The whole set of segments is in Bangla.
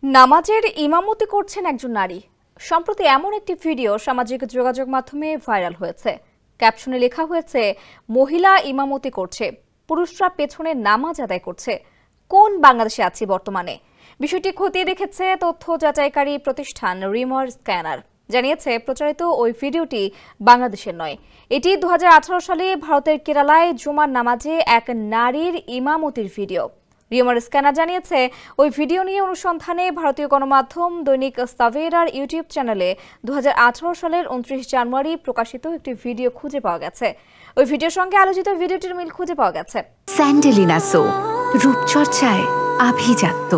নামাজের ইমামতি করছেন একজন নারী। সম্প্রতি এমন একটি ভিডিও সামাজিক যোগাযোগ মাধ্যমে ভাইরাল হয়েছে। ক্যাপশনে লেখা হয়েছে, মহিলা ইমামতি করছে, পুরুষরা পেছনে নামাজ আদায় করছে। কোন বাংলাদেশে আছি বর্তমানে? বিষয়টি খতিয়ে দেখেছে তথ্য যাচাইকারী প্রতিষ্ঠান রিমার স্ক্যানার। জানিয়েছে, প্রচারিত ওই ভিডিওটি বাংলাদেশের নয়। এটি 2018 সালে ভারতের কেরালায় জুমার নামাজে এক নারীর ইমামতির ভিডিও। রিমার স্ক্যানার জানিয়েছে, ওই ভিডিও নিয়ে অনুসন্ধানে ভারতীয় গণমাধ্যম দৈনিক সাভেরার ইউটিউব চ্যানেলে 2018 সালের 29 জানুয়ারি প্রকাশিত একটি ভিডিও খুঁজে পাওয়া গেছে। ওই ভিডিওর সঙ্গে আলোচিত ভিডিওটির মিল খুঁজে পাওয়া গেছে। স্যান্ডেলিনা সো, রূপচর্চায় আভিজাত্য।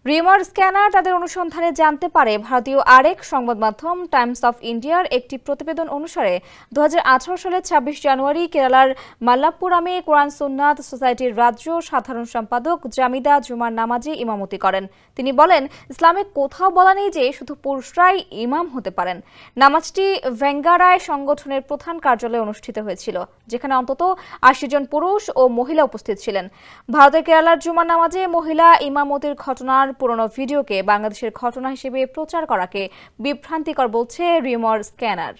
রিমার স্ক্যানার তাদের অনুসন্ধানে জানতে পারে, ভারতীয় আরেক সংবাদ মাধ্যম টাইমস অফ ইন্ডিয়ার একটি প্রতিবেদন অনুসারে 2018 সালের 26 জানুয়ারি কেরালার মাল্লাপুরামে কোরআন সুন্নাত সোসাইটির রাজ্য সাধারণ সম্পাদক জামিদা জুমার নামাজে ইমামতি করেন। তিনি বলেন, ইসলামে কোথাও বলা নেই যে শুধু পুরুষরাই ইমাম হতে পারেন। নামাজটি ভেঙ্গারায় সংগঠনের প্রধান কার্যালয়ে অনুষ্ঠিত হয়েছিল, যেখানে অন্তত 80 জন পুরুষ ও মহিলা উপস্থিত ছিলেন। ভারতের কেরালার জুমার নামাজে মহিলা ইমামতির ঘটনার পুরনো ভিডিওকে বাংলাদেশের ঘটনা হিসেবে প্রচার করাকে বিভ্রান্তিকর বলছে রিমার স্ক্যানার।